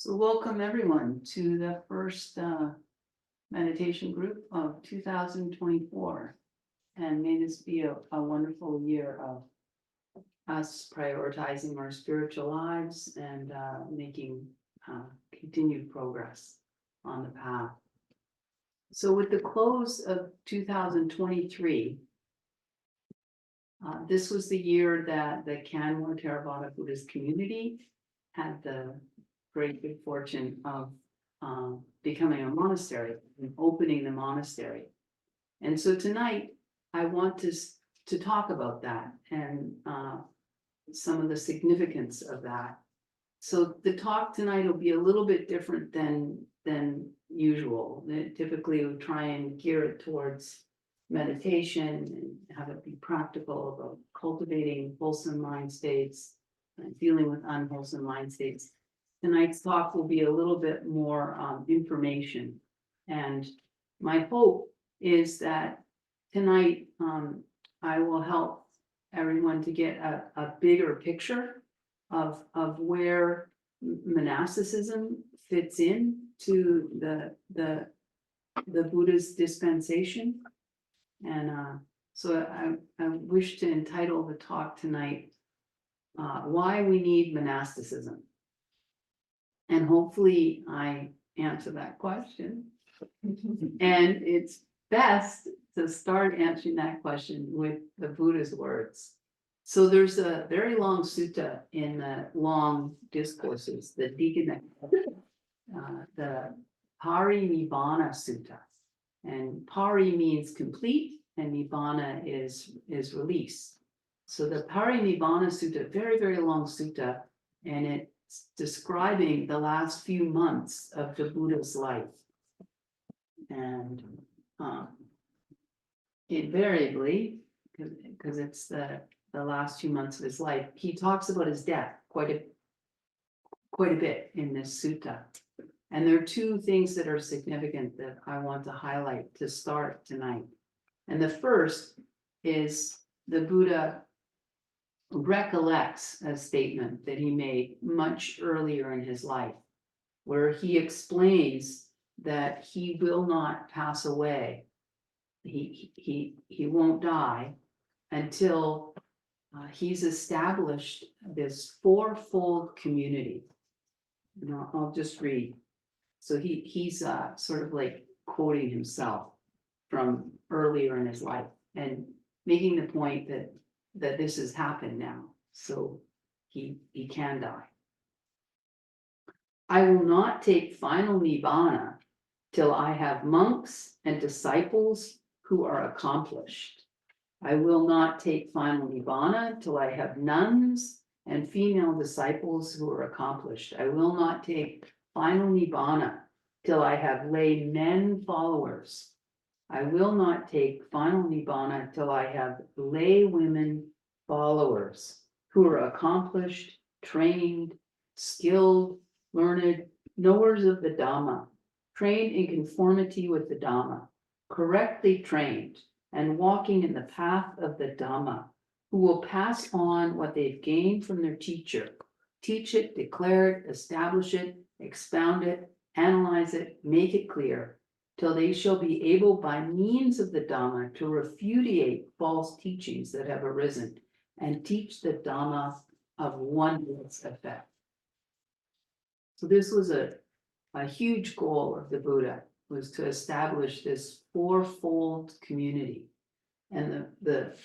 So welcome everyone to the first meditation group of 2024. And may this be a wonderful year of us prioritizing our spiritual lives and making continued progress on the path. So with the close of 2023, this was the year that the Canmore Theravada Buddhist community had the great good fortune of becoming a monastery and opening the monastery. And so tonight I want to talk about that and some of the significance of that. So the talk tonight will be a little bit different than usual. Typically we try and gear it towards meditation and have it be practical about cultivating wholesome mind states and dealing with unwholesome mind states. Tonight's talk will be a little bit more information. And my hope is that tonight I will help everyone to get a bigger picture of where monasticism fits in to the Buddha's dispensation. And so I wish to entitle the talk tonight, Why We Need Monasticism. And hopefully I answer that question. And it's best to start answering that question with the Buddha's words. So there's a very long sutta in the long discourses, the Parinibbana Sutta. And pari means complete and nibbana is release. So the Parinibbana Sutta, very, very long sutta, and it's describing the last few months of the Buddha's life. And invariably, because it's the last few months of his life, he talks about his death quite a bit in this sutta. And there are two things that are significant that I want to highlight to start tonight. And the first is the Buddha recollects a statement that he made much earlier in his life, where he explains that he will not pass away. He won't die until he's established this fourfold community. And I'll just read. So he's sort of like quoting himself from earlier in his life and making the point that this has happened now, so he can die. I will not take final nibbana till I have monks and disciples who are accomplished. I will not take final nibbana till I have nuns and female disciples who are accomplished. I will not take final nibbana till I have lay men followers. I will not take final nibbana till I have lay women followers who are accomplished, trained, skilled, learned, knowers of the Dhamma, trained in conformity with the Dhamma, correctly trained, and walking in the path of the Dhamma, who will pass on what they've gained from their teacher, teach it, declare it, establish it, expound it, analyze it, make it clear, till they shall be able by means of the Dhamma to repudiate false teachings that have arisen and teach the Dhamma of oneness effect. So this was a huge goal of the Buddha, was to establish this fourfold community. And the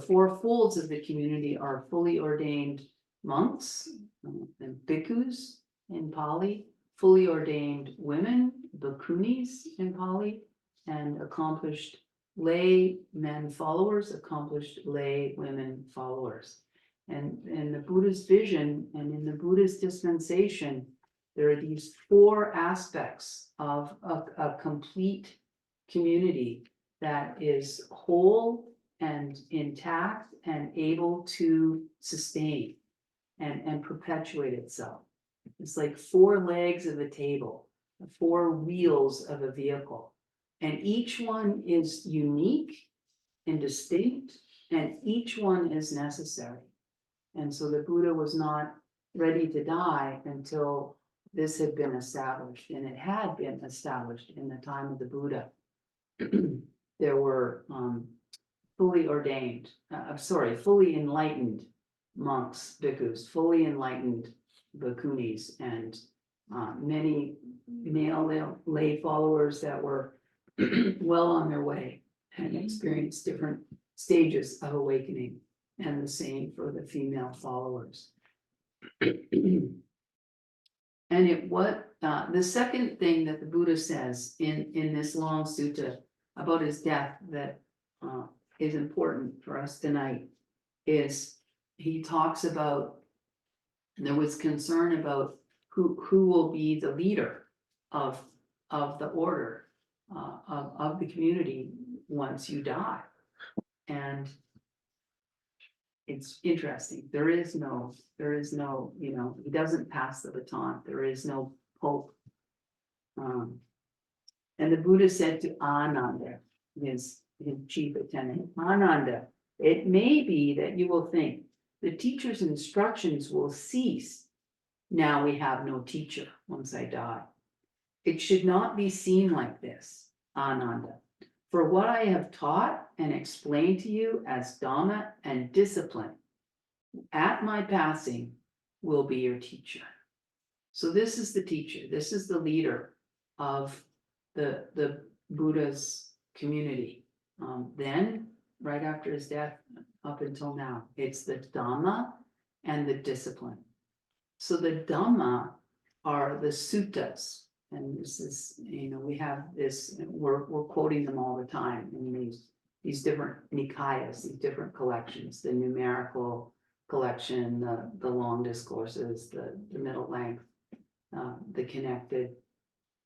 four folds of the community are fully ordained monks and bhikkhus in Pali, fully ordained women, bhikkhunis in Pali, and accomplished lay men followers, accomplished lay women followers. And in the Buddha's vision and in the Buddha's dispensation, there are these four aspects of a complete community that is whole and intact and able to sustain and perpetuate itself. It's like four legs of a table, four wheels of a vehicle, and each one is unique and distinct, and each one is necessary. And so the Buddha was not ready to die until this had been established, and it had been established in the time of the Buddha. There were fully ordained, fully enlightened monks, bhikkhus, fully enlightened bhikkhunis, and many male lay followers that were well on their way and experienced different stages of awakening, and the same for the female followers. And the second thing that the Buddha says in this long sutta about his death that is important for us tonight is he talks about, there was concern about who will be the leader of the order, of the community once you die. And it's interesting. There is no, he doesn't pass the baton. There is no pope. And the Buddha said to Ananda, his chief attendant, Ananda, it may be that you will think the teacher's instructions will cease. Now we have no teacher once I die. It should not be seen like this, Ananda. For what I have taught and explained to you as Dhamma and discipline, at my passing will be your teacher. So this is the teacher, this is the leader of the Buddha's community. Then, right after his death, up until now, it's the Dhamma and the discipline. So the Dhamma are the suttas. And this is, we have this, we're quoting them all the time in these different Nikayas, these different collections, the numerical collection, the long discourses, the middle length, the connected.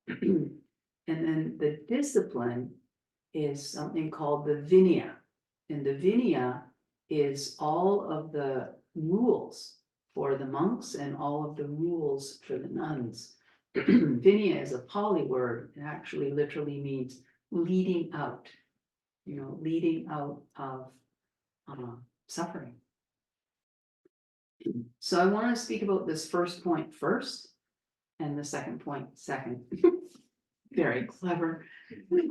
And then the discipline is something called the Vinaya. And the Vinaya is all of the rules for the monks and all of the rules for the nuns. Vinaya is a Pali word. It actually literally means leading out, leading out of suffering. So I want to speak about this first point first, and the second point second. Very clever.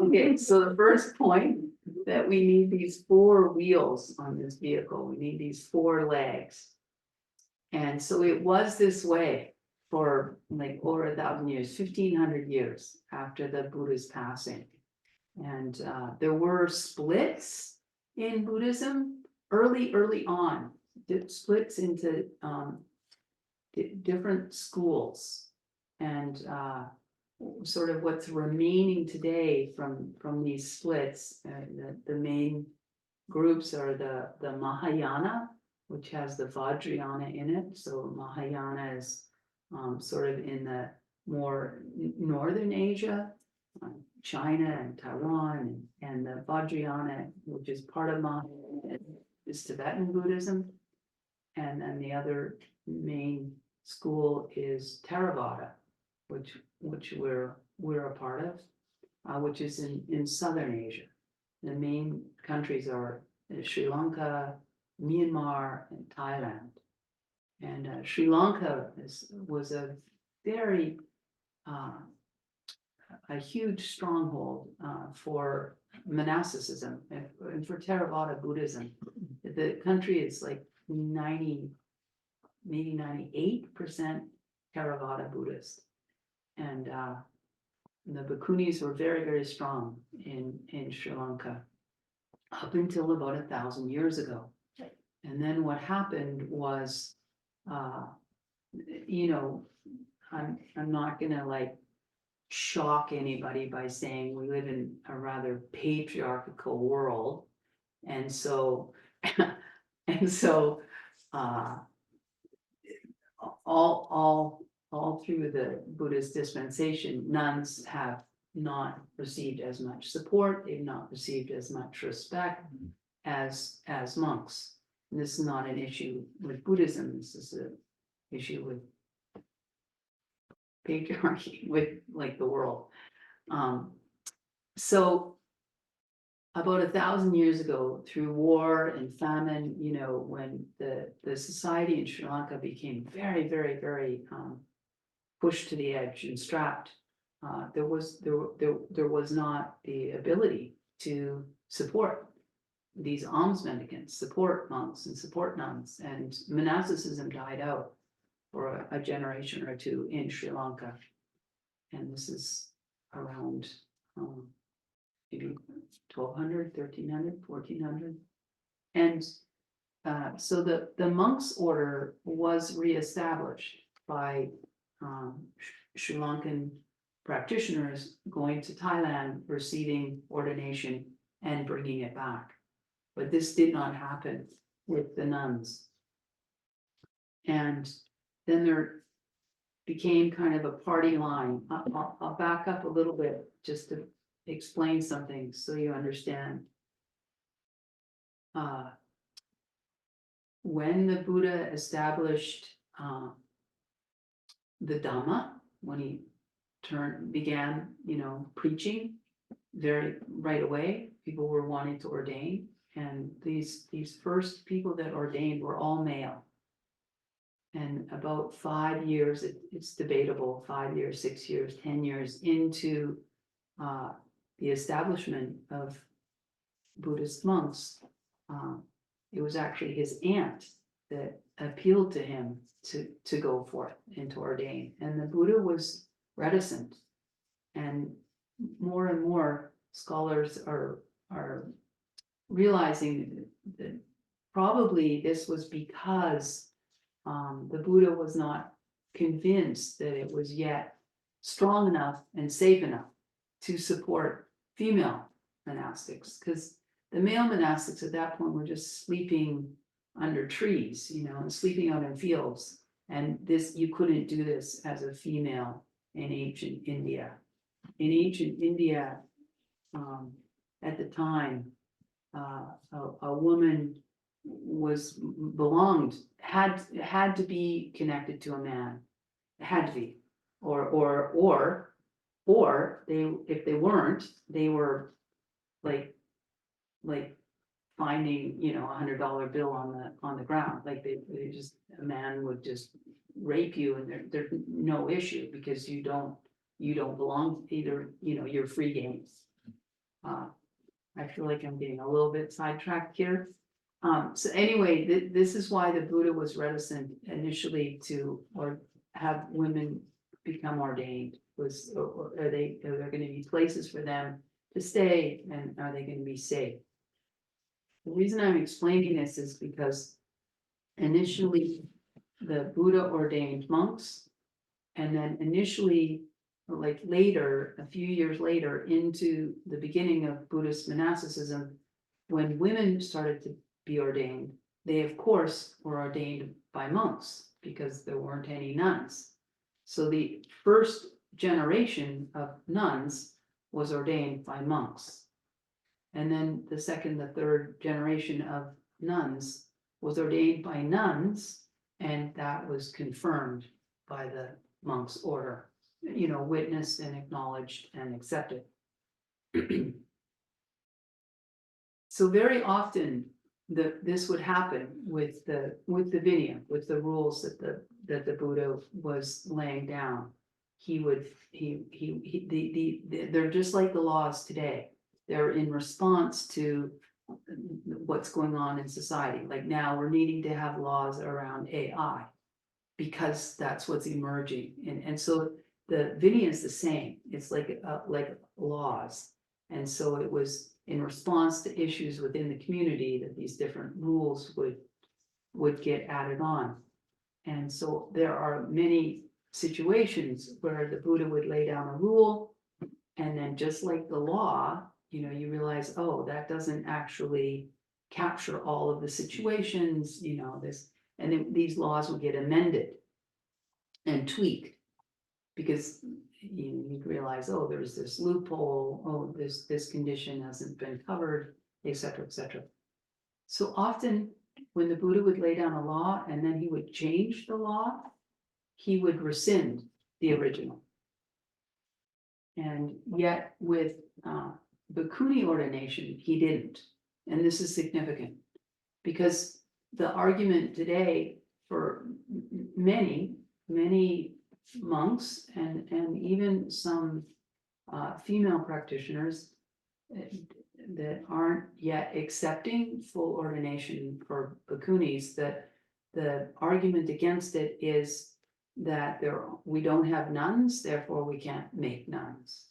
Okay, so the first point, that we need these 4 wheels on this vehicle. We need these 4 legs. And so it was this way for like over 1,000 years, 1,500 years after the Buddha's passing. And there were splits in Buddhism early on, splits into different schools. And sort of what's remaining today from these splits, the main groups are the Mahayana, which has the Vajrayana in it. So Mahayana is sort of in the more northern Asia, China and Taiwan, and the Vajrayana, which is part of Mahayana, is Tibetan Buddhism. And then the other main school is Theravada, which we're a part of, which is in southern Asia. The main countries are Sri Lanka, Myanmar, and Thailand. And Sri Lanka was a very a huge stronghold for monasticism and for Theravada Buddhism. The country is like 90, maybe 98% Theravada Buddhist. And the bhikkhunis were very, very strong in Sri Lanka up until about 1,000 years ago. And then what happened was, I'm not gonna like shock anybody by saying we live in a rather patriarchal world, and so all through the Buddhist dispensation, nuns have not received as much support. They've not received as much respect as monks. And this is not an issue with Buddhism. This is an issue with patriarchy, with like the world. So about 1,000 years ago, through war and famine, when the society in Sri Lanka became very, very, very pushed to the edge and strapped, there was not the ability to support these alms mendicants, support monks and support nuns, and monasticism died out for a generation or two in Sri Lanka. And this is around maybe 1200, 1300, 1400. And so the monks order was reestablished by Sri Lankan practitioners going to Thailand, receiving ordination and bringing it back. But this did not happen with the nuns. And then there became kind of a party line. I'll back up a little bit just to explain something so you understand. When the Buddha established the Dhamma, when he began, preaching right away, people were wanting to ordain, and these first people that ordained were all male. And about 5 years, it's debatable, 5 years, 6 years, 10 years into the establishment of Buddhist monks, it was actually his aunt that appealed to him to go forth and to ordain. And the Buddha was reticent. And more scholars are realizing that probably this was because the Buddha was not convinced that it was yet strong enough and safe enough to support female monastics, because the male monastics at that point were just sleeping under trees, and sleeping out in fields. And this, you couldn't do this as a female in ancient India. In ancient India, at the time, a woman had to be connected to a man. It had to be, or they, if they weren't, they were like finding, $100 bill on the ground. Like they just, a man would just rape you, and there's no issue, because you don't belong to either, you're free game. I feel like I'm getting a little bit sidetracked here. So anyway, this is why the Buddha was reticent initially to have women become ordained. Are there going to be places for them to stay, and are they going to be safe? The reason I'm explaining this is because initially the Buddha ordained monks, and then initially, like later, a few years later, into the beginning of Buddhist monasticism, when women started to be ordained, they of course were ordained by monks because there weren't any nuns. So the first generation of nuns was ordained by monks. And then the second, the third generation of nuns was ordained by nuns, and that was confirmed by the monks' order, witnessed and acknowledged and accepted. So very often this would happen with the Vinaya, with the rules that the Buddha was laying down. They're just like the laws today. They're in response to what's going on in society. Like now we're needing to have laws around AI because that's what's emerging. And so the Vinaya is the same. It's like laws. And so it was in response to issues within the community that these different rules would get added on. And so there are many situations where the Buddha would lay down a rule, and then just like the law, you realize, oh, that doesn't actually capture all of the situations, and then these laws would get amended and tweaked, because you'd realize, oh, there's this loophole, oh, this condition hasn't been covered, etc., etc. So often when the Buddha would lay down a law and then he would change the law, he would rescind the original. And yet with bhikkhuni ordination, he didn't. And this is significant because the argument today for many monks and even some female practitioners that aren't yet accepting full ordination for bhikkhunis, that the argument against it is that we don't have nuns, therefore we can't make nuns.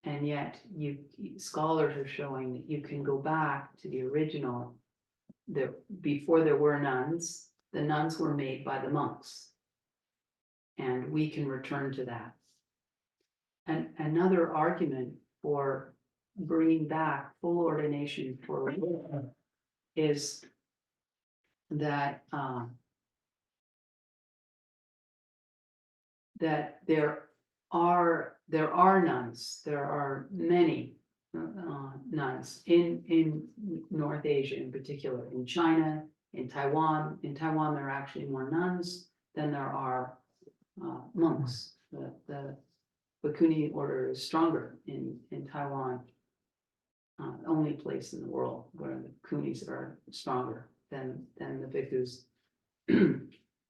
And yet scholars are showing that you can go back to the original, before there were nuns, the nuns were made by the monks. And we can return to that. And another argument for bringing back full ordination for women is that that there are nuns, there are many nuns in North Asia, in particular, in China, in Taiwan. In Taiwan, there are actually more nuns than there are monks. The Bhikkhuni order is stronger in Taiwan. Only place in the world where the bhikkhunis are stronger than the bhikkhus.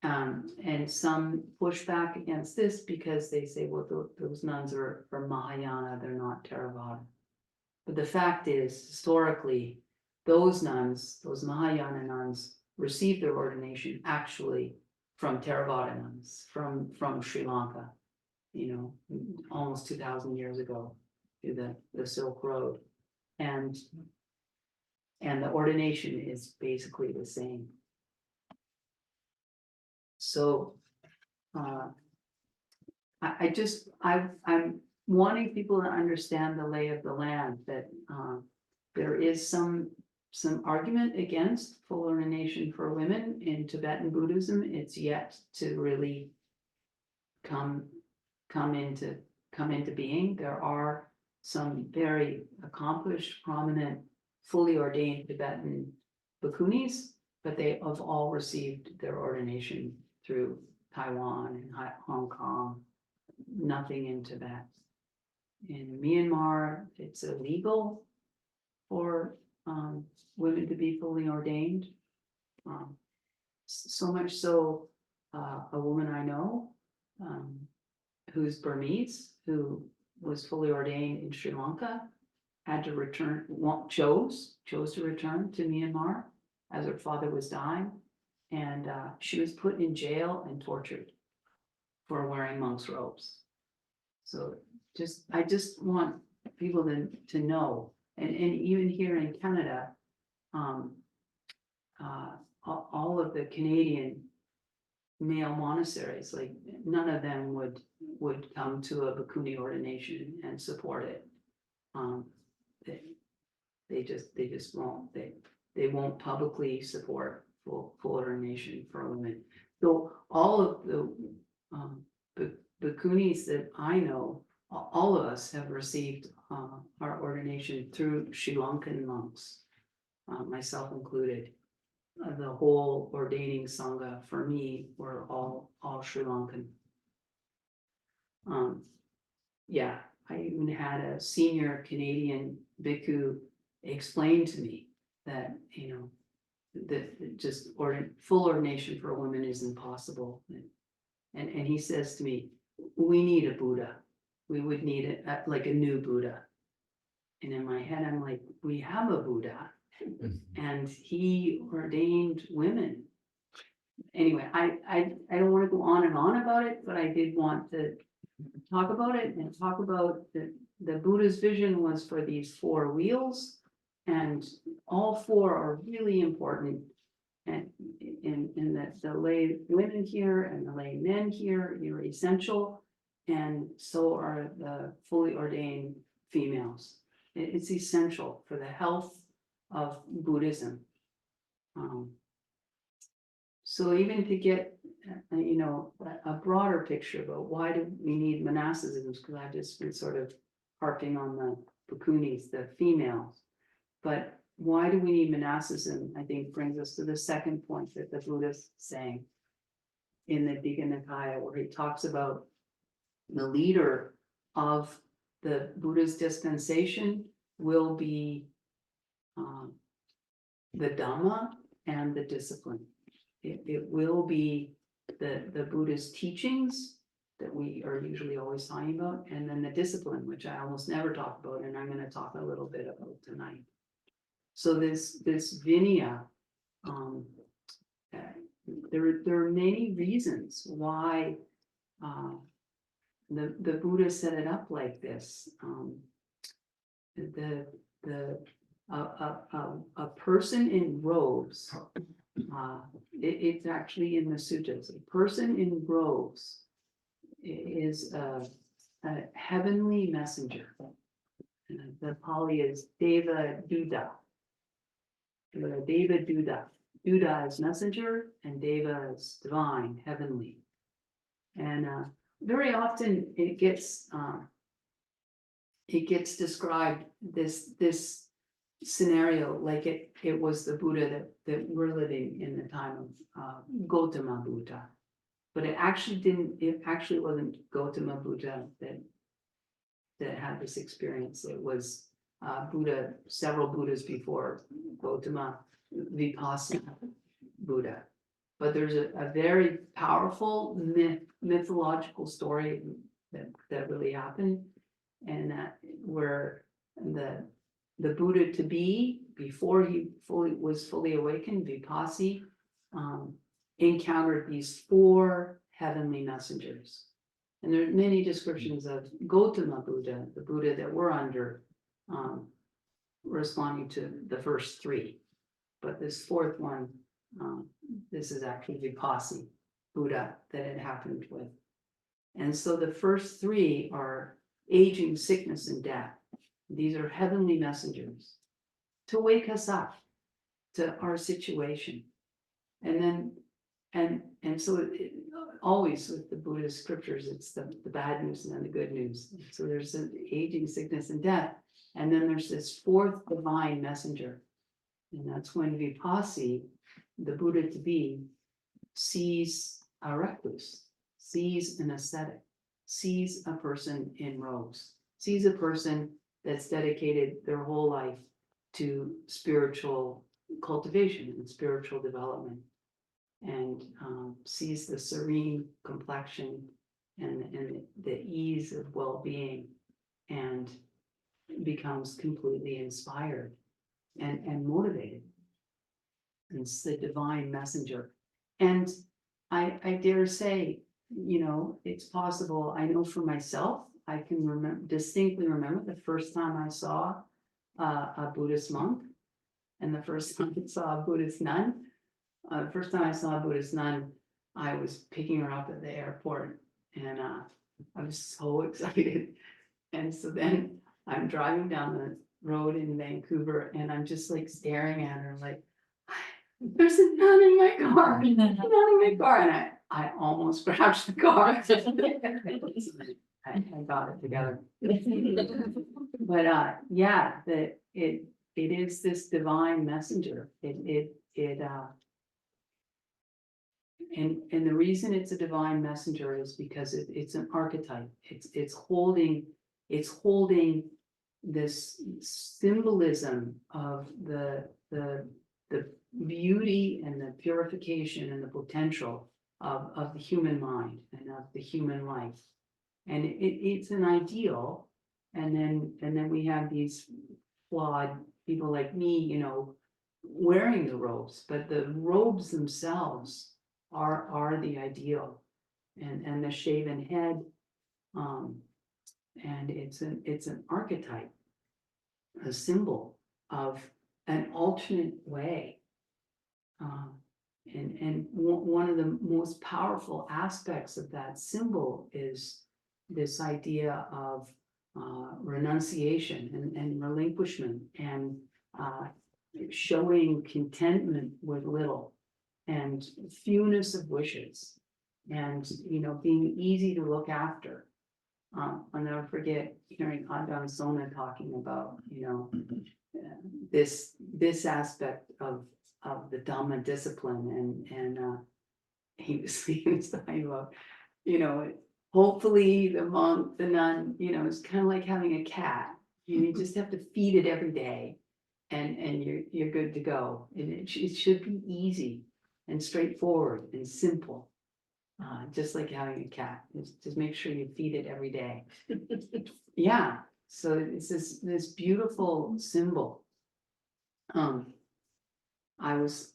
And some push back against this because they say, well, those nuns are from Mahayana, they're not Theravada. But the fact is, historically, those nuns, those Mahayana nuns, received their ordination actually from Theravada nuns, from Sri Lanka, almost 2,000 years ago, through the Silk Road. And the ordination is basically the same. So I'm wanting people to understand the lay of the land, that there is some argument against full ordination for women in Tibetan Buddhism. It's yet to really come into being. There are some very accomplished, prominent, fully ordained Tibetan bhikkhunis, but they have all received their ordination through Taiwan and Hong Kong, nothing in Tibet. In Myanmar, it's illegal for women to be fully ordained. So much so, a woman I know who's Burmese, who was fully ordained in Sri Lanka, had to return, chose to return to Myanmar as her father was dying, and she was put in jail and tortured for wearing monks' robes. So I just want people to know, and even here in Canada, all of the Canadian male monasteries, like none of them would come to a bhikkhuni ordination and support it. They just won't. They won't publicly support full ordination for women. So all of the bhikkhunis that I know, all of us have received our ordination through Sri Lankan monks, myself included. The whole ordaining sangha for me were all Sri Lankan. Yeah, I even had a senior Canadian bhikkhu explain to me that that just full ordination for a woman is impossible. And he says to me, we need a Buddha. We would need like a new Buddha. And in my head, I'm like, we have a Buddha. And he ordained women. Anyway, I don't want to go on and on about it, but I did want to talk about it and talk about the Buddha's vision was for these four wheels, and all four are really important. And in that the lay women here and the lay men here, you're essential, and so are the fully ordained females. It's essential for the health of Buddhism. So even to get a broader picture about why do we need monasticism, because I've just been sort of harping on the bhikkhunis, the females, but why do we need monasticism, I think brings us to the second point that the Buddha is saying in the Digha Nikaya, where he talks about the leader of the Buddha's dispensation will be the Dhamma and the discipline. It will be the Buddha's teachings that we are usually always talking about, and then the discipline, which I almost never talk about, and I'm going to talk a little bit about tonight. So this Vinaya, um, there are many reasons why the Buddha set it up like this. A person in robes, it's actually in the sutras. A person in robes is a heavenly messenger. The Pali is Deva Duda. Deva Duda. Duda is messenger, and Deva is divine, heavenly. And very often it gets described this scenario like it was the Buddha that we're living in the time of Gautama Buddha. But it actually wasn't Gautama Buddha that had this experience. It was Buddha, several Buddhas before Gautama, Vipassana Buddha. But there's a very powerful mythological story that really happened, and that where the Buddha to be, before he was fully awakened, Vipassana, encountered these 4 heavenly messengers. And there are many descriptions of Gautama Buddha, the Buddha that we're under, responding to the first 3. But this 4th one, this is actually Vipassana Buddha that it happened with. And so the first 3 are aging, sickness, and death. These are heavenly messengers to wake us up to our situation. And then, and so always with the Buddhist scriptures, it's the bad news and then the good news. So there's the aging, sickness, and death. And then there's this 4th divine messenger. And that's when Vipassana, the Buddha to be, sees a recluse, sees an ascetic, sees a person in robes, sees a person that's dedicated their whole life to spiritual cultivation and spiritual development, and sees the serene complexion and the ease of well-being, and becomes completely inspired and motivated. It's the divine messenger. And I dare say, it's possible. I know for myself, I can distinctly remember the first time I saw a Buddhist monk, and the first time I saw a Buddhist nun. The first time I saw a Buddhist nun, I was picking her up at the airport, and I was so excited. And so then I'm driving down the road in Vancouver, and I'm just like staring at her like, there's a nun in my car, a nun in my car, and I almost crashed the car. I got it together. But yeah, it is this divine messenger. And the reason it's a divine messenger is because it's an archetype. It's holding this symbolism of the beauty and the purification and the potential of the human mind and of the human life. And it's an ideal. And then we have these flawed people like me, wearing the robes, but the robes themselves are the ideal, and the shaven head, and it's an archetype, a symbol of an alternate way. And one of the most powerful aspects of that symbol is this idea of renunciation and relinquishment, and showing contentment with little, and fewness of wishes, and being easy to look after. I'll never forget hearing Ajahn Sona talking about this aspect of the Dhamma discipline, and he was talking about hopefully the monk, the nun, it's kind of like having a cat. You just have to feed it every day, and you're good to go. And it should be easy and straightforward and simple. just like having a cat, just make sure you feed it every day. Yeah, so it's this beautiful symbol. I was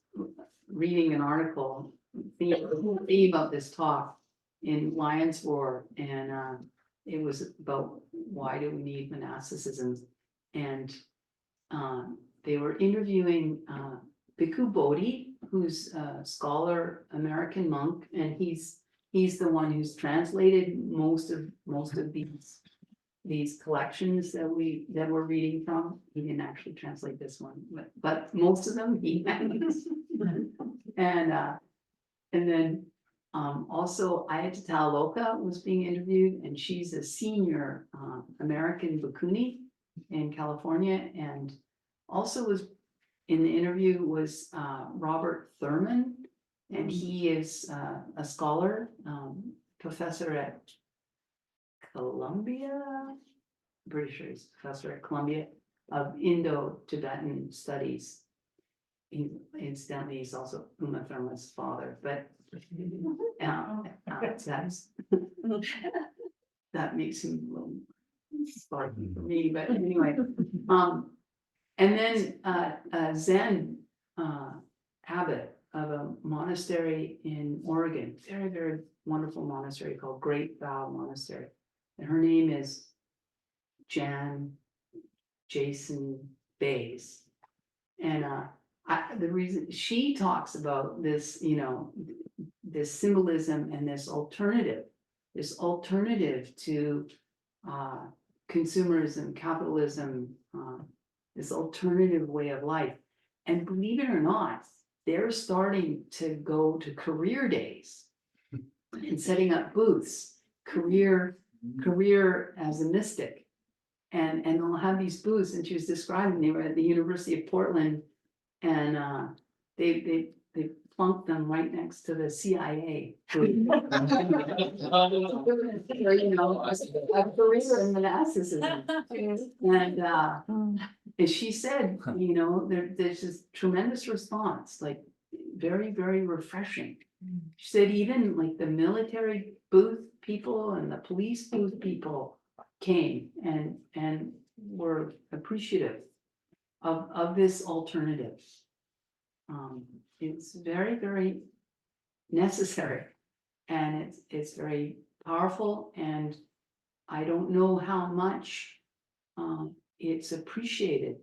reading an article, theme of this talk in Lions Roar, and it was about why do we need monasticism, and they were interviewing Bhikkhu Bodhi, who's a scholar, American monk, and he's the one who's translated most of these collections that we're reading from. He didn't actually translate this one, but most of them he has. And then also Ayya Ahimsa was being interviewed, and she's a senior American bhikkhuni in California, and also was in the interview was Robert Thurman, and he is a scholar, professor at Columbia, I'm pretty sure he's a professor at Columbia of Indo-Tibetan studies. Incidentally, he's also Uma Thurman's father, but that makes him a little sparky for me, but anyway. And then Zen abbot of a monastery in Oregon, very, very wonderful monastery called Great Vow Monastery. And her name is Jason Bays. And the reason she talks about this, this symbolism and this alternative to consumerism, capitalism, this alternative way of life. And believe it or not, they're starting to go to career days and setting up booths, career as a mystic. And they'll have these booths, and she was describing they were at the University of Portland, and they plunked them right next to the CIA. Or, a career in monasticism. And she said, there's this tremendous response, like very, very refreshing. She said even like the military booth people and the police booth people came and were appreciative of this alternative. It's very, very necessary, and it's very powerful, and I don't know how much it's appreciated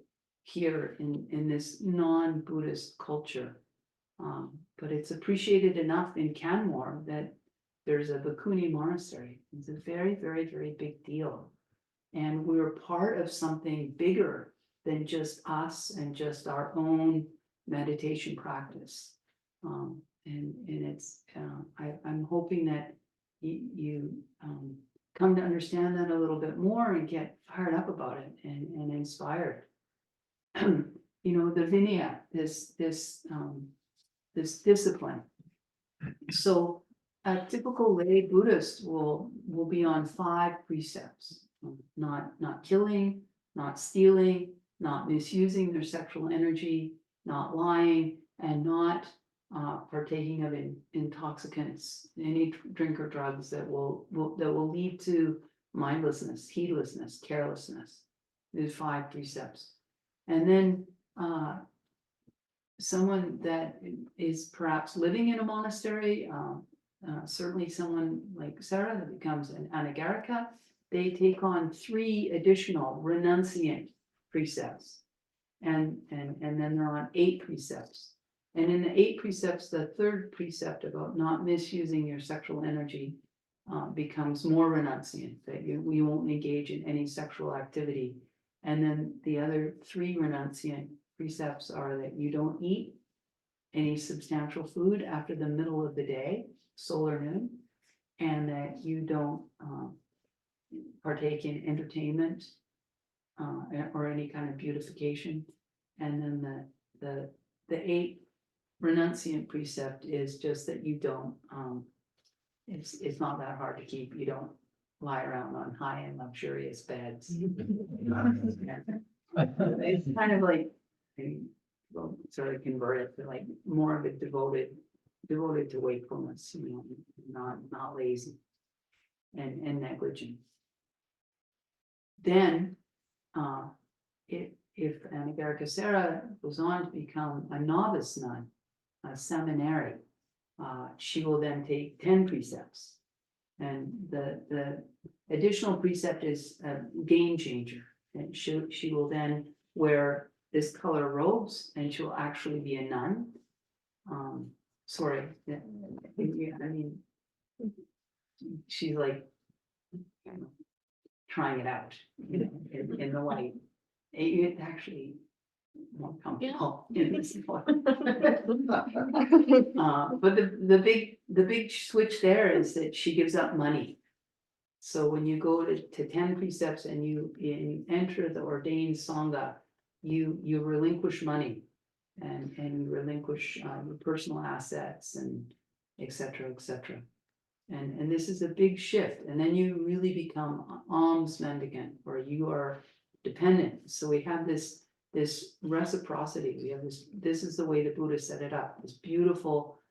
here in this non-Buddhist culture. But it's appreciated enough in Canmore that there's a bhikkhuni monastery. It's a very, very, very big deal. And we're part of something bigger than just us and just our own meditation practice. And it's, I'm hoping that you come to understand that a little bit more and get fired up about it and inspired. The Vinaya, this discipline. So a typical lay Buddhist will be on 5 precepts: not killing, not stealing, not misusing their sexual energy, not lying, and not partaking of intoxicants, any drink or drugs that will lead to mindlessness, heedlessness, carelessness. There's 5 precepts. And then someone that is perhaps living in a monastery, certainly someone like Sarah that becomes an anagarika, they take on 3 additional renunciant precepts, and then they're on 8 precepts. And in the 8 precepts, the 3rd precept about not misusing your sexual energy becomes more renunciant, that we won't engage in any sexual activity. And then the other 3 renunciant precepts are that you don't eat any substantial food after the middle of the day, solar noon, and that you don't partake in entertainment or any kind of beautification. And then the 8th renunciant precept is just that you don't, it's not that hard to keep. You don't lie around on high-end luxurious beds. It's kind of like, well, sort of convert it to like more of a devoted devoted to wakefulness, not lazy and negligent. Then, if Anagarikasera goes on to become a novice nun, a seminary, she will then take 10 precepts. And the additional precept is a game changer. And she will then wear this color robes, and she'll actually be a nun. Sorry, I mean, she's like trying it out, in the white. It's actually more comfortable in this one. But the big switch there is that she gives up money. So when you go to 10 precepts and you enter the ordained sangha, you relinquish money, and you relinquish your personal assets, and et cetera, et cetera. And this is a big shift. And then you really become alms mendicant, or you are dependent. So we have this reciprocity. We have this is the way the Buddha set it up, this beautiful,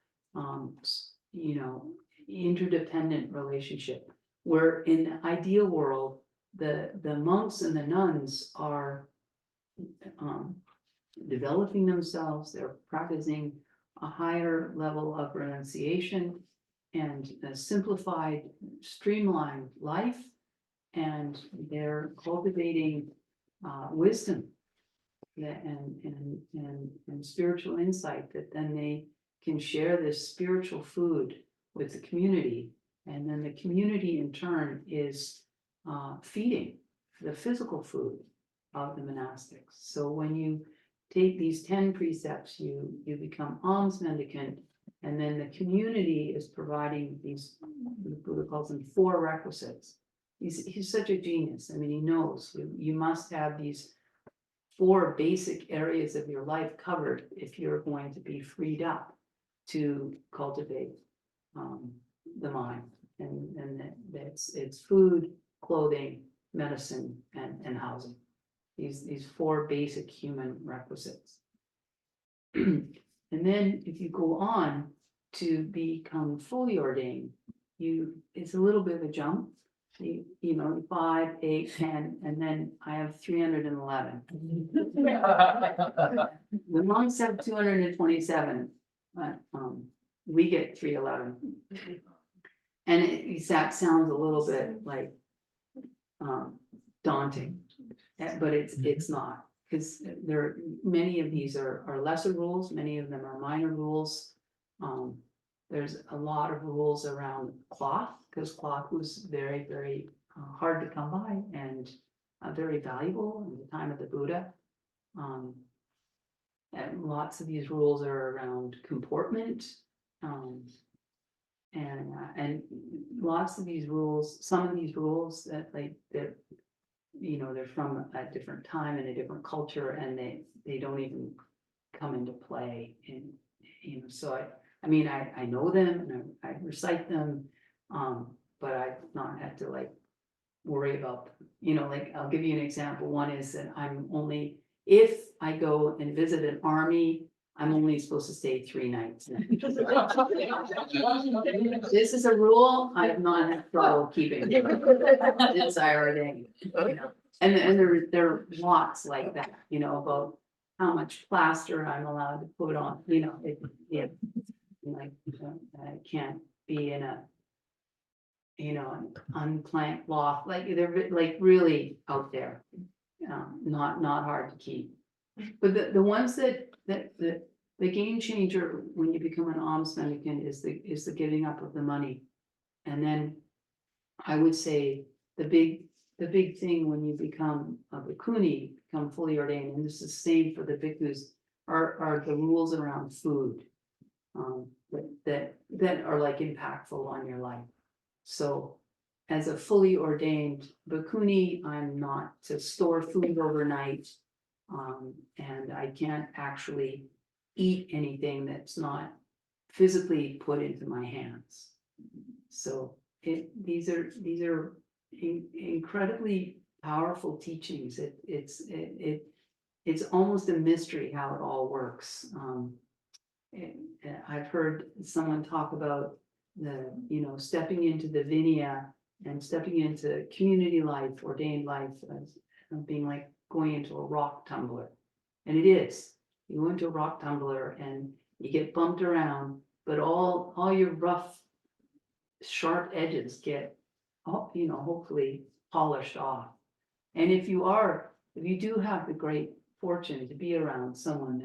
interdependent relationship, where in the ideal world, the monks and the nuns are developing themselves, they're practicing a higher level of renunciation and a simplified, streamlined life, and they're cultivating wisdom and spiritual insight, that then they can share this spiritual food with the community, and then the community in turn is feeding the physical food of the monastics. So when you take these 10 precepts, you become alms mendicant, and then the community is providing these, the Buddha calls them 4 requisites. He's such a genius. I mean, he knows you must have these 4 basic areas of your life covered if you're going to be freed up to cultivate the mind, and it's food, clothing, medicine, and housing. These 4 basic human requisites. And then if you go on to become fully ordained, it's a little bit of a jump. 5, 8, 10, and then I have 311. The monks have 227, but we get 311. And that sounds a little bit like daunting, but it's not, because many of these are lesser rules, many of them are minor rules. There's a lot of rules around cloth, because cloth was very, very hard to come by, and very valuable in the time of the Buddha. And lots of these rules are around comportment, and lots of these rules, some of these rules that they're from a different time and a different culture, and they don't even come into play in, so I mean, I know them and I recite them, but I've not had to worry about, I'll give you an example. One is that if I go and visit an army, I'm only supposed to stay 3 nights. This is a rule I have not had trouble keeping. It's irony, and there are lots like that, about how much plaster I'm allowed to put on, I can't be in an unplanked loft, they're really out there, not hard to keep. But the ones that the game changer when you become an alms mendicant is the giving up of the money. And then I would say the big thing when you become a bhikkhuni, become fully ordained, and this is the same for the bhikkhus, are the rules around food, that are impactful on your life. So as a fully ordained bhikkhuni, I'm not to store food overnight, and I can't actually eat anything that's not physically put into my hands. So these are incredibly powerful teachings. It's almost a mystery how it all works. I've heard someone talk about the, stepping into the vinaya and stepping into community life, ordained life, as being like going into a rock tumbler. And it is. You go into a rock tumbler and you get bumped around, but all your rough, sharp edges get, hopefully polished off. And if you do have the great fortune to be around someone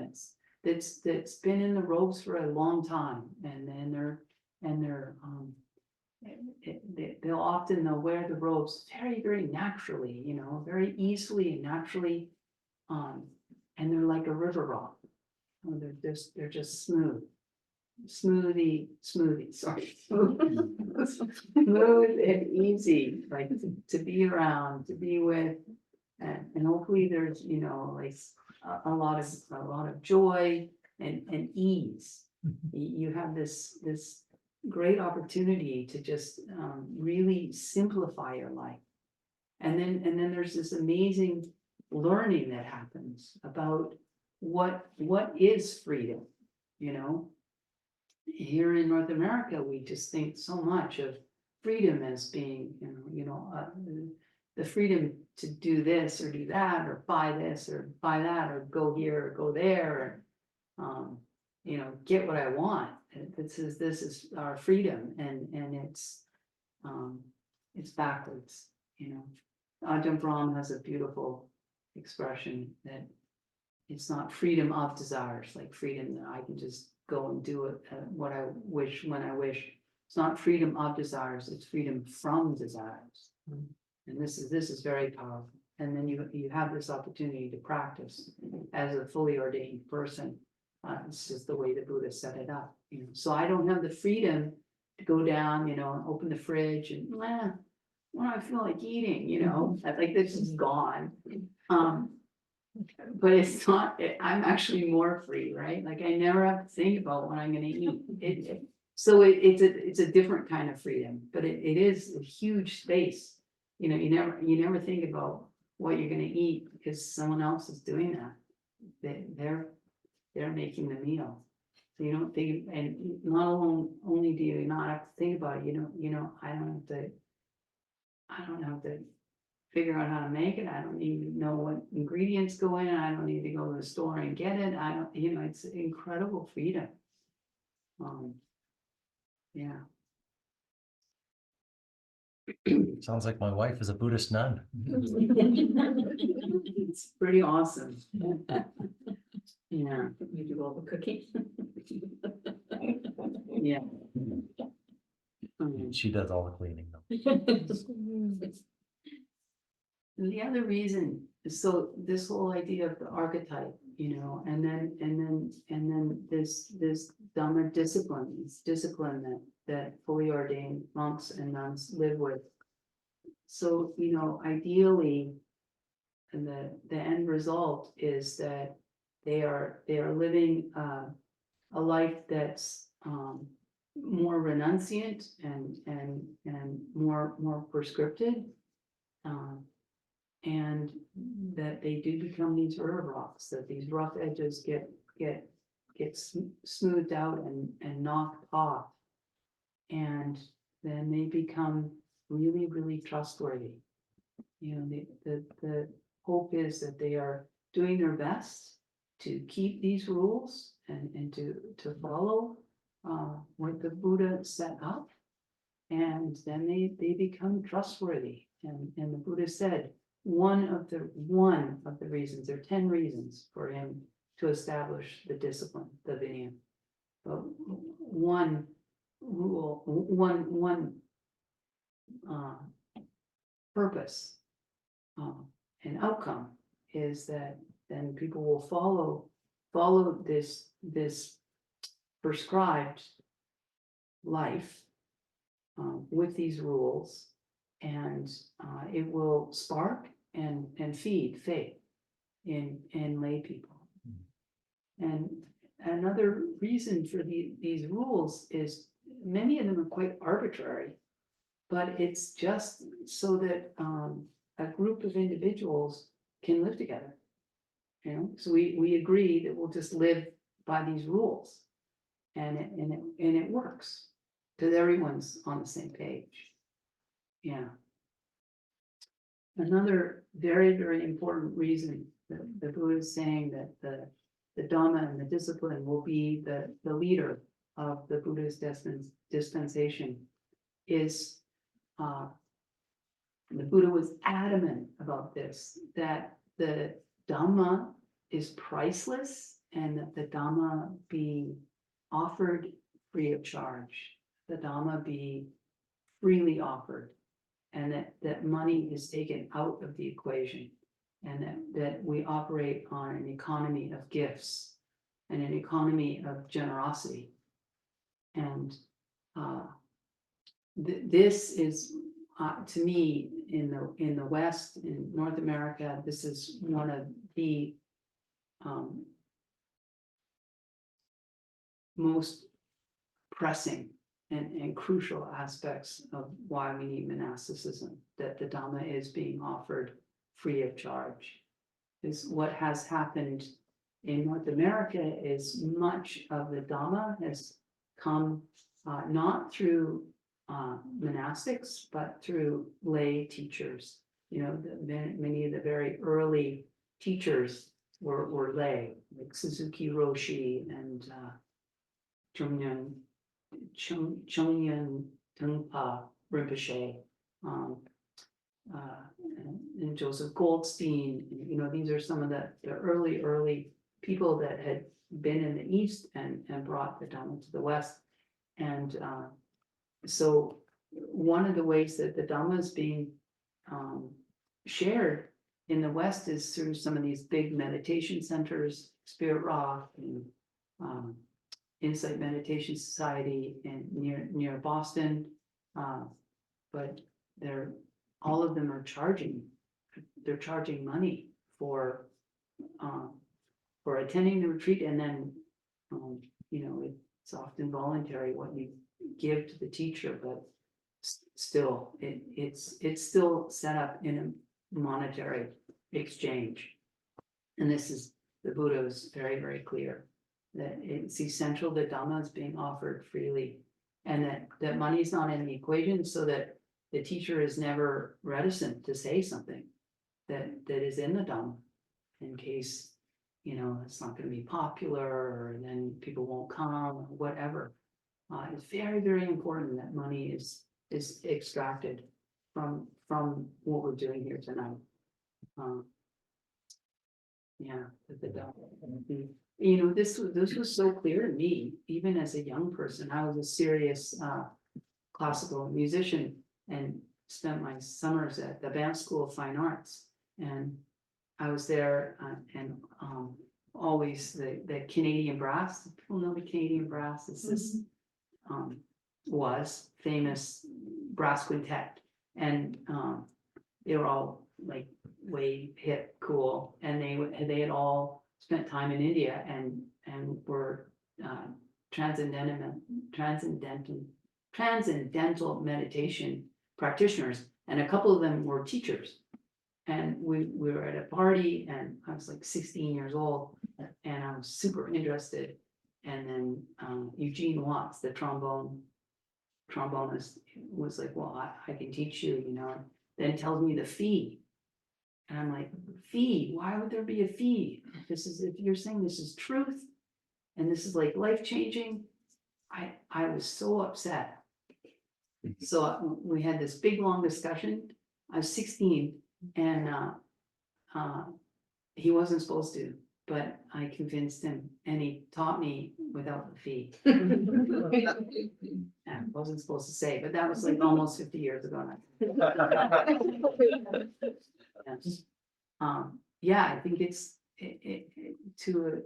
that's been in the ropes for a long time, and they'll often wear the ropes very, very naturally, very easily and naturally, and they're like a river rock. They're just smooth, sorry, smooth and easy, like to be around, to be with, and hopefully there's, like a lot of joy and ease. You have this great opportunity to just really simplify your life. And then there's this amazing learning that happens about what is freedom, Here in North America, we just think so much of freedom as being, the freedom to do this or do that, or buy this or buy that, or go here or go there, and get what I want. This is our freedom, and it's backwards. Ajahn Brahm has a beautiful expression that it's not freedom of desires, like freedom that I can just go and do it what I wish when I wish. It's not freedom of desires, it's freedom from desires. And this is very powerful. And then you have this opportunity to practice as a fully ordained person. It's just the way the Buddha set it up. So I don't have the freedom to go down, and open the fridge and when I feel like eating, I like this is gone. But it's not. I'm actually more free, right? Like I never have to think about what I'm going to eat. It's a different kind of freedom, but it is a huge space. You never think about what you're going to eat because someone else is doing that. They're making the meal. So you don't think, and not only do you not have to think about it, I don't have to figure out how to make it. I don't need to know what ingredients go in. I don't need to go to the store and get it. I don't, it's incredible freedom. Yeah. Sounds like my wife is a Buddhist nun. It's pretty awesome. Yeah. You do all the cooking. Yeah. She does all the cleaning though. And the other reason, so this whole idea of the archetype, and then this Dhamma discipline, this discipline that fully ordained monks and nuns live with. So, ideally, and the end result is that they are living a life that's more renunciant and more prescriptive. And that they do become these river rocks, that these rough edges get smoothed out and knocked off, and then they become really, really trustworthy. The hope is that they are doing their best to keep these rules and to follow what the Buddha set up, and then they become trustworthy. And the Buddha said, one of the reasons, there are 10 reasons for him to establish the discipline, the Vinaya. But one rule, one purpose and outcome is that then people will follow this prescribed life with these rules, and it will spark and feed faith in lay people. And another reason for these rules is many of them are quite arbitrary, but it's just so that a group of individuals can live together. So we agree that we'll just live by these rules. and it works, because everyone's on the same page. Yeah. Another very, very important reason that the Buddha is saying that the Dhamma and the discipline will be the leader of the Buddha's dispensation is, the Buddha was adamant about this, that the Dhamma is priceless and that the Dhamma be offered free of charge. The Dhamma be freely offered, and that money is taken out of the equation, and that we operate on an economy of gifts and an economy of generosity. And this is, to me, in the West, in North America, this is one of the most pressing and crucial aspects of why we need monasticism, that the Dhamma is being offered free of charge. Is what has happened in North America is much of the Dhamma has come not through monastics, but through lay teachers. You know, many of the very early teachers were lay, like Suzuki Roshi and Chongyun Tengpa Rinpoche, and Joseph Goldstein. You know, these are some of the early people that had been in the East and brought the Dhamma to the West. And so one of the ways that the Dhamma is being shared in the West is through some of these big meditation centers, Spirit Rock and Insight Meditation Society and near Boston. But all of them are charging. They're charging money for attending the retreat, and then you know, it's often voluntary what you give to the teacher, but still it's still set up in a monetary exchange. And this is, the Buddha is very, very clear that it's essential that Dhamma is being offered freely, and that money is not in the equation, so that the teacher is never reticent to say something that is in the Dhamma, in case, you know, it's not going to be popular, or then people won't come, or whatever. It's very, very important that money is extracted from what we're doing here tonight. Yeah, the Dhamma. You know, this was so clear to me, even as a young person. I was a serious classical musician and spent my summers at the Banff School of Fine Arts. And I was there and always the Canadian brass. People know the Canadian brass. It's this was famous brass quintet, and they were all like way hip, cool, and they had all spent time in India and were transcendental meditation practitioners, and a couple of them were teachers. And we were at a party, and I was like 16 years old, and I was super interested. And then Eugene Watts, the trombonist, was like, well, I can teach you, you know, then tells me the fee. And I'm like, fee? Why would there be a fee? If you're saying this is truth and this is like life-changing, I was so upset. So we had this big long discussion. I was 16, and he wasn't supposed to, but I convinced him, and he taught me without the fee. I wasn't supposed to say, but that was like almost 50 years ago now. Yes. Yeah, I think it's to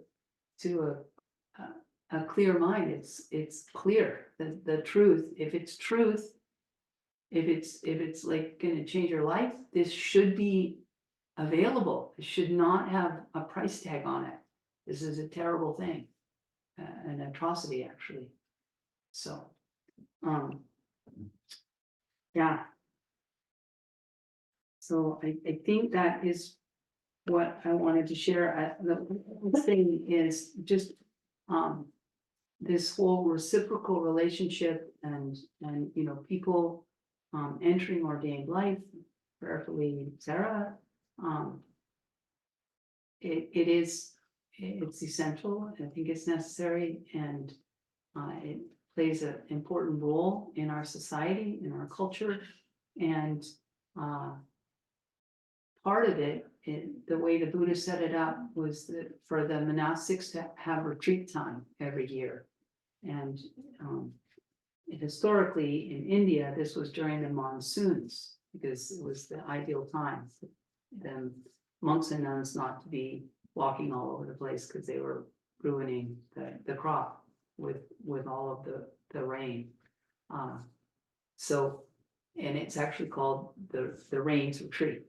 a clear mind. It's clear that the truth. If it's truth, if it's like going to change your life, this should be available. It should not have a price tag on it. This is a terrible thing, an atrocity, actually. So, yeah. So I think that is what I wanted to share. The thing is just this whole reciprocal relationship and, you know, people entering ordained life, prayerfully, Sarah, it's essential. I think it's necessary, and it plays an important role in our society, in our culture, and part of it, the way the Buddha set it up was that for the monastics to have retreat time every year. And historically in India, this was during the monsoons because it was the ideal time for the monks and nuns not to be walking all over the place because they were ruining the crop with all of the rain. So, and it's actually called the rains retreat.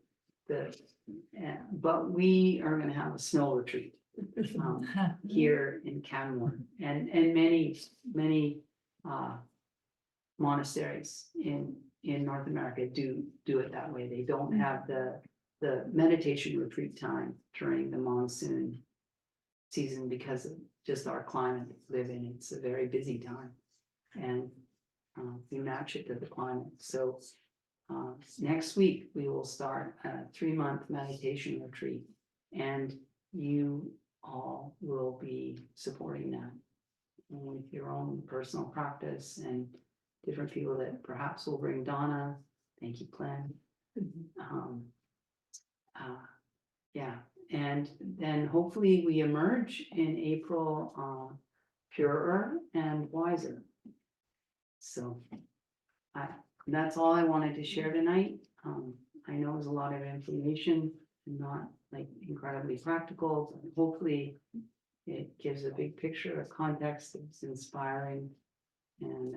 But we are going to have a snow retreat here in Canmore, and many monasteries in North America do it that way. They don't have the meditation retreat time during the monsoon season because of just our climate we live in. It's a very busy time, and we match it to the climate. So next week we will start a 3-month meditation retreat, and you all will be supporting that with your own personal practice and different people that perhaps will bring Donna. Thank you, Glenn. Yeah, and then hopefully we emerge in April purer and wiser. So that's all I wanted to share tonight. I know it was a lot of information and not like incredibly practical, but hopefully it gives a big picture, a context that's inspiring. And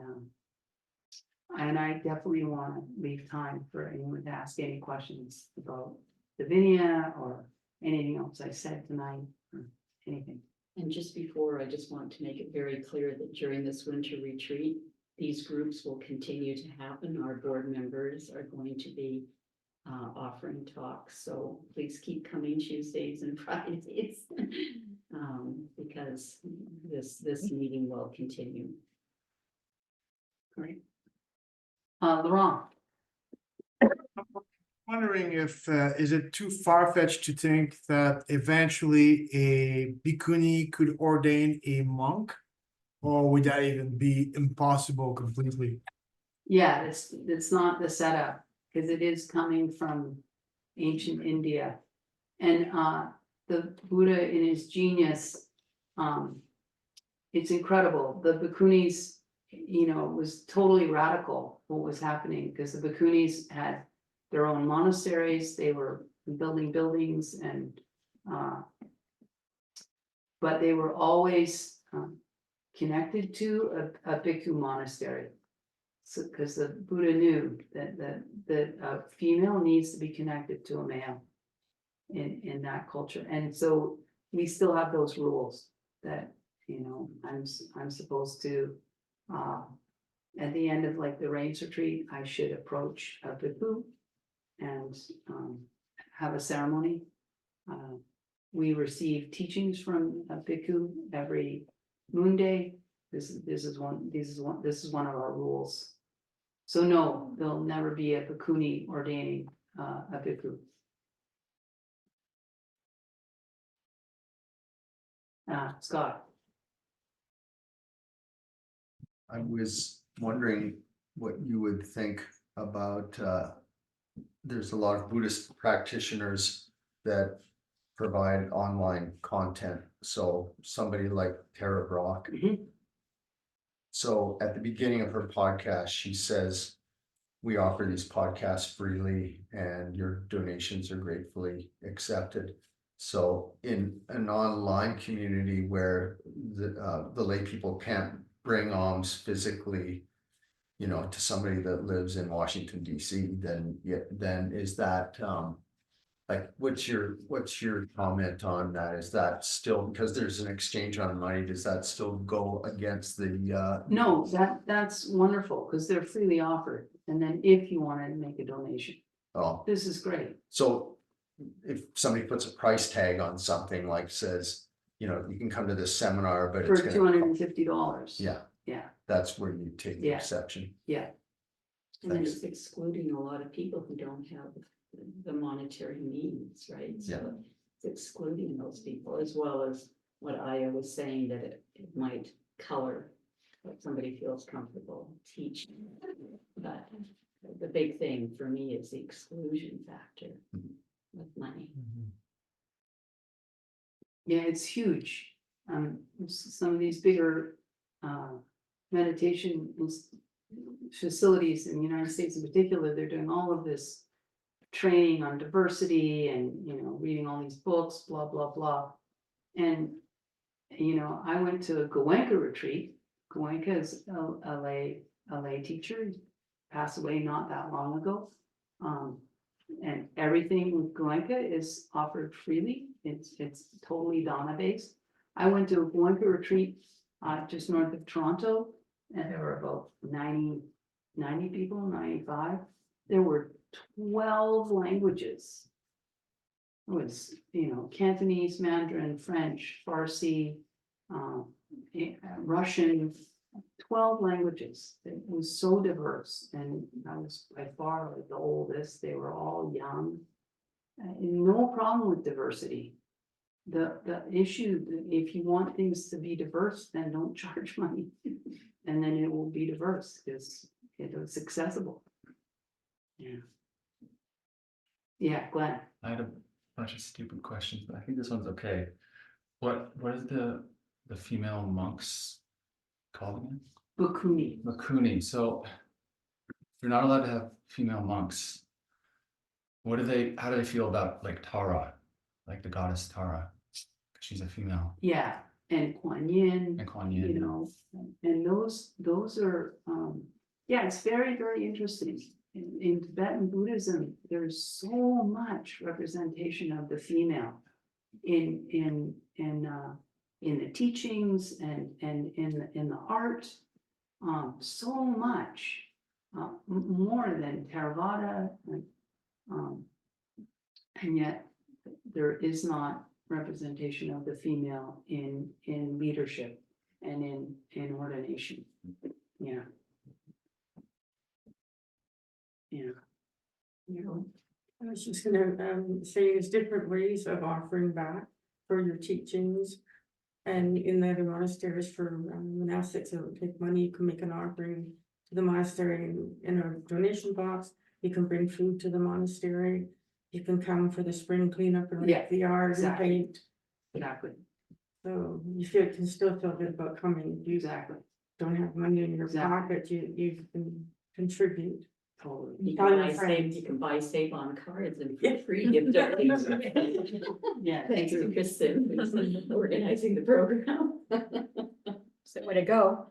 I definitely want to leave time for anyone to ask any questions about the Vinaya or anything else I said tonight or anything. And just before, I just want to make it very clear that during this winter retreat, these groups will continue to happen. Our board members are going to be offering talks, so please keep coming Tuesdays and Fridays because this meeting will continue. Great. Laurent. Wondering if is it too far-fetched to think that eventually a bhikkhuni could ordain a monk, or would that even be impossible completely? Yeah, it's not the setup, because it is coming from ancient India. And the Buddha in his genius, it's incredible. The bhikkhunis, you know, it was totally radical what was happening, because the bhikkhunis had their own monasteries, they were building buildings, and but they were always connected to a bhikkhu monastery. So, because the Buddha knew that a female needs to be connected to a male in that culture, and so we still have those rules that, you know, I'm supposed to at the end of like the rains retreat, I should approach a bhikkhu and have a ceremony. We receive teachings from a bhikkhu every moon day. This is one of our rules. So no, there'll never be a bhikkhuni ordaining a bhikkhu. Scott. I was wondering what you would think about, there's a lot of Buddhist practitioners that provide online content. So somebody like Tara Brock. Mhm. So at the beginning of her podcast, she says, we offer these podcasts freely and your donations are gratefully accepted. So in an online community where the lay people can't bring alms physically, you know, to somebody that lives in Washington, DC, then is that like, what's your comment on that? Is that still, because there's an exchange on money, does that still go against the No, that's wonderful, because they're freely offered, and then if you wanted to make a donation, oh, this is great. so if somebody puts a price tag on something, like says you know, you can come to this seminar, but For it's gonna. $250. Yeah, Yeah, that's where you take the Yeah. exception. yeah, And then Thanks. it's excluding a lot of people who don't have the monetary means, right? So it's excluding those people, as well as what Ayya was saying, that it might color what somebody feels comfortable teaching. But the big thing for me is the exclusion factor with money. yeah, it's huge. Some of these bigger, meditation facilities in the United States in particular, they're doing all of this training on diversity and, reading all these books, blah, blah, blah. And, I went to a Goenka retreat. Goenka is a lay teacher, he passed away not that long ago. And everything with Goenka is offered freely. It's totally Dana based. I went to a Goenka retreat just north of Toronto, and there were about 90 people, 95. There were 12 languages. It was, Cantonese, Mandarin, French, Farsi, Russian, 12 languages. It was so diverse, and I was by far like the oldest. They were all young. No problem with diversity. The issue, if you want things to be diverse, then don't charge money, and then it will be diverse because it's accessible. Yeah. Yeah, Glenn. I had a bunch of stupid questions, but I think this one's okay. What is the female monks called again? Bhikkhuni. Bhikkhuni. So you're not allowed to have female monks. How do they feel about like Tara, like the goddess Tara? 'Cause she's a female. Yeah, and Kuan Yin. And Kuan Yin. And those are, yeah, it's very, very interesting. In Tibetan Buddhism, there's so much representation of the female in the teachings and in the art, so much, more than Theravada, and yet there is not representation of the female in leadership and in ordination. Yeah. Yeah. I was just gonna say there's different ways of offering back for your teachings. And in the other monasteries for monastics that would take money, you can make an offering to the monastery in a donation box. You can bring food to the monastery. You can come for the spring cleanup and Yeah, rake the yard exactly. and paint. Exactly, So you can still feel good about coming. You exactly, don't have money in your Exactly. pocket, you can contribute. totally. You Tell can your buy save, friends. you can buy save on cards and Yeah. free gift donations. Yeah. Thanks to Kristen for organizing the program. So way to go.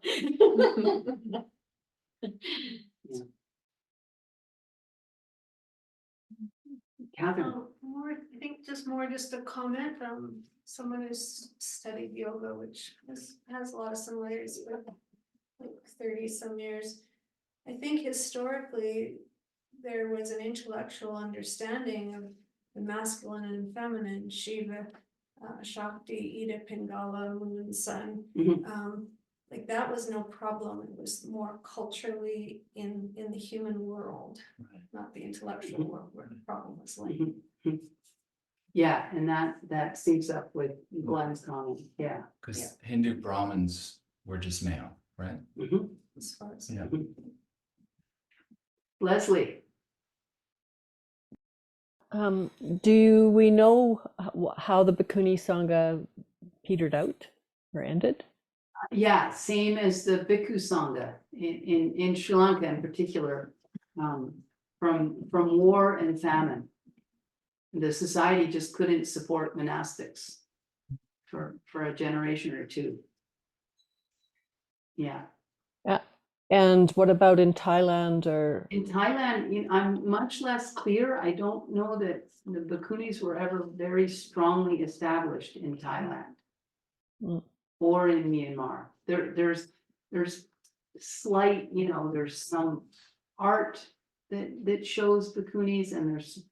Catherine, I think just a comment from someone who's studied yoga, which has a lot of similarities with like 30 some years. I think historically, there was an intellectual understanding of the masculine and feminine, Shiva, Shakti, Ida, Pingala, moon, sun. Mhm. Like that was no problem. It was more culturally in the human world, not the intellectual world where the problem was laid. yeah, and that syncs up with Glenn's comment, yeah. Because Hindu Brahmins were just male, right? Mhm. As far as Yeah. Leslie, Do we know how the Bhikkhuni Sangha petered out or ended? yeah, same as the Bhikkhu Sangha in Sri Lanka in particular, from war and famine. The society just couldn't support monastics for a generation or two. Yeah. And what about in Thailand or? In Thailand, I'm much less clear. I don't know that the Bhikkhunis were ever very strongly established in Thailand. Mm. Or in Myanmar. There's slight, there's some art that shows Bhikkhunis, and there's,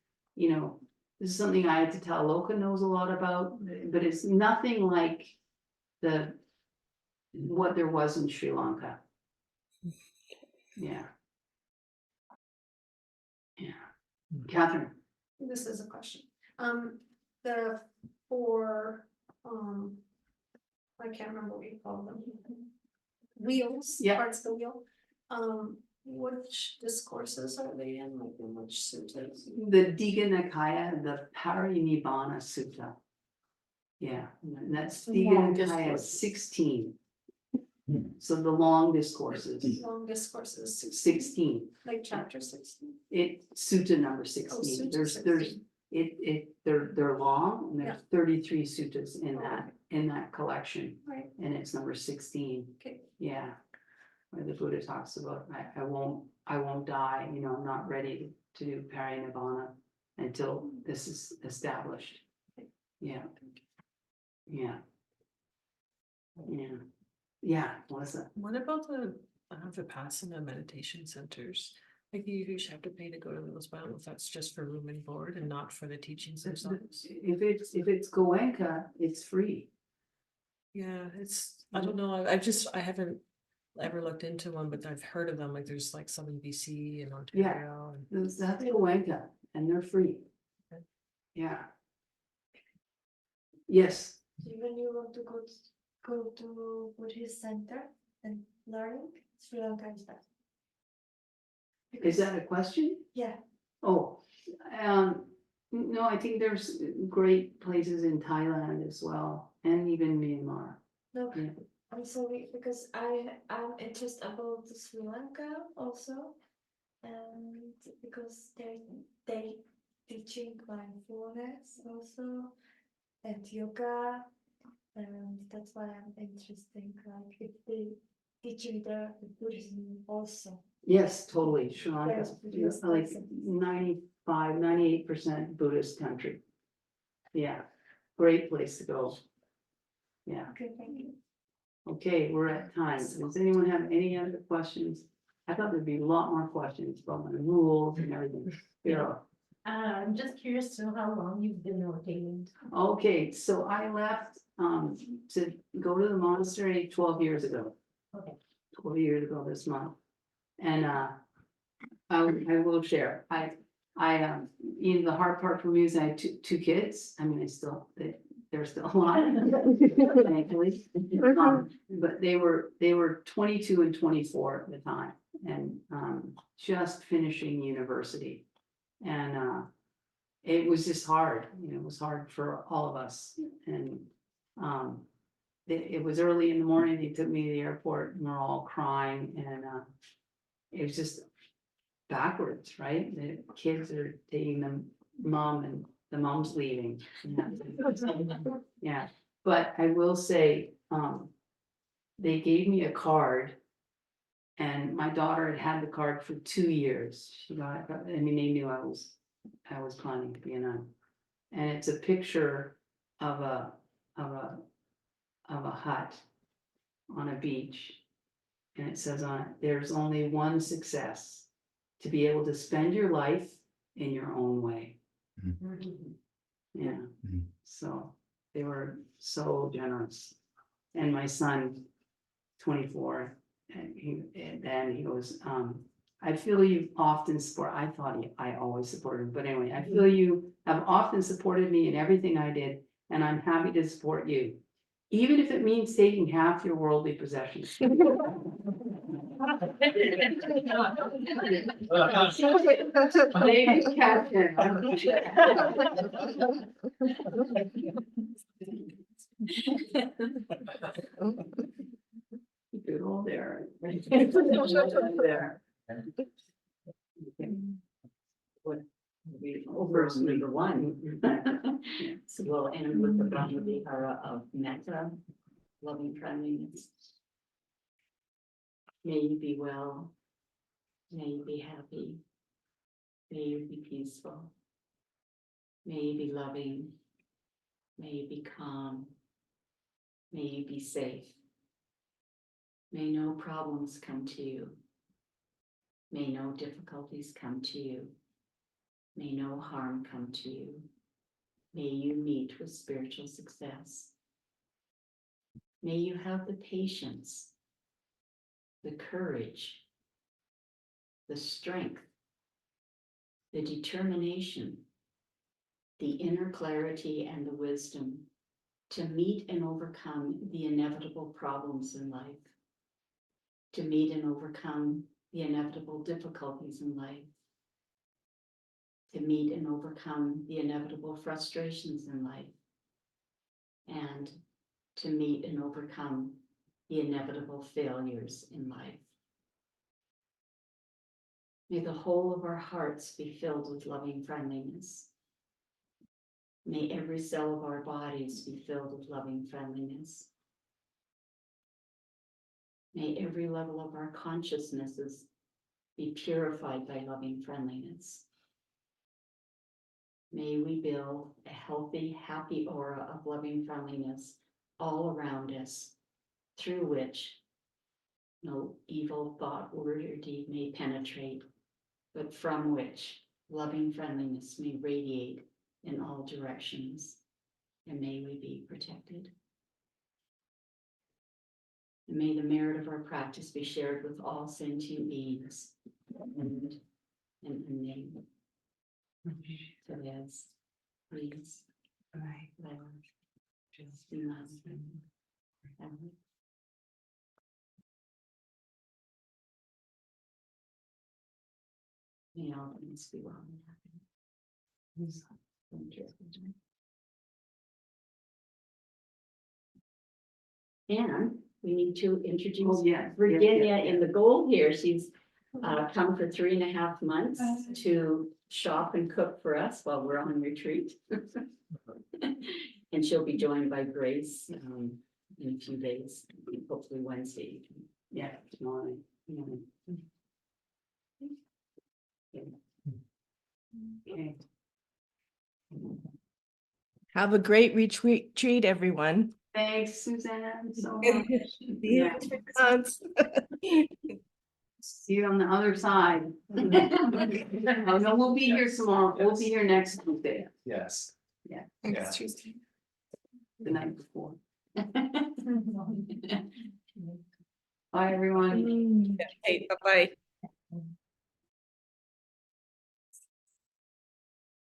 This is something Ayya Ahimsa knows a lot about, but it's nothing like what there was in Sri Lanka. Yeah. Yeah. Catherine, This is a question. The four, I can't remember what you call them. Wheels, Yeah. parts of the wheel. Which discourses are they in, like in which suttas? the Digha Nikaya, the Parinibbana Sutta. Yeah, and that's Digha Long Nikaya discourses. 16. So the long discourses, Long discourses, 16. like chapter 16. Sutta number Oh, 16. sutta There's 16. they're long, and Yeah. there's 33 suttas in that collection, Right, and it's number 16. okay. Yeah. Where the Buddha talks about, I won't die, you know, I'm not ready to do parinibbana until this is established. Yeah. Yeah. Yeah. Yeah, Melissa. What about the Vipassana meditation centers? Like you usually have to pay to go to those, but I don't know if that's just for room and board and not for the teachings themselves. If it's Goenka, it's free. Yeah, I don't know, I haven't ever looked into one, but I've heard of them, like there's like some in BC and Ontario. And That's Goenka, and they're free. Okay. Yeah. Yes, When you want to go to Buddhist center and learning, Sri Lanka is best. is that a question? Yeah, Oh, no, I think there's great places in Thailand as well, and even Myanmar. no, Yeah. I'm sorry because I'm interested about Sri Lanka also, and because they teaching mindfulness also and yoga, and that's why I'm interested. Like if they teaching the Buddhism also. Yes, totally, Sri Lanka, Yes, it's like 98% Buddhist country. Yeah, great place to go. Yeah, Okay, thank you. okay, we're at time. Does anyone have any other questions? I thought there'd be a lot more questions about the rules and everything. Yeah. I'm just curious to know how long you've been ordained. Okay, so I left to go to the monastery 12 years ago. Okay. 12 years ago this month. And I will share. You know, the hard part for me is I had two kids. I mean, they're still alive, thankfully. But they were 22 and 24 at the time, and just finishing university. And it was just hard, you know, it was hard for all of us. And it was early in the morning, they took me to the airport and we're all crying, and it was just backwards, right? The kids are taking the mom and the mom's leaving. Yeah, but I will say, they gave me a card. And my daughter had had the card for 2 years. She got it, I mean, they knew I was planning to be a nun. And it's a picture of a hut on a beach. And it says on it, there's only one success: to be able to spend your life in your own way. Yeah, so they were so generous. And my son, 24, and he goes, I feel you often support, I always supported him, but anyway, I feel you have often supported me in everything I did, and I'm happy to support you, even if it means taking half your worldly possessions. Maybe Catherine. Keep it all there. There. Verse number 1. So we'll end with the Brahma Vihara of metta, loving friendliness. May you be well. May you be happy. May you be peaceful. May you be loving. May you be calm. May you be safe. May no problems come to you. May no difficulties come to you. May no harm come to you. May you meet with spiritual success. May you have the patience, the courage, the strength, the determination, the inner clarity and the wisdom to meet and overcome the inevitable problems in life, to meet and overcome the inevitable difficulties in life, to meet and overcome the inevitable frustrations in life, and to meet and overcome the inevitable failures in life. May the whole of our hearts be filled with loving friendliness. May every cell of our bodies be filled with loving friendliness. May every level of our consciousnesses be purified by loving friendliness. May we build a healthy, happy aura of loving friendliness all around us, through which no evil thought, word, or deed may penetrate, but from which loving friendliness may radiate in all directions, and may we be protected. And may the merit of our practice be shared with all sentient beings and unnamed. Therese, please. Laura, Justina, Emily. May all things be well and happy. Thank you. And we need to introduce Oh, yeah. Virginia in the gold here. She's come for 3.5 months to shop and cook for us while we're on retreat. And she'll be joined by Grace in a few days, hopefully Wednesday. Yeah, tomorrow. Okay. Have a great retreat, everyone. Thanks, Suzanne, so much. See you Yeah. in 3 months. See you on the other side. Oh, no, we'll be here tomorrow. We'll be here next Tuesday, Yes. Yeah. Next Tuesday. the night before. Bye, everyone. Okay, bye-bye.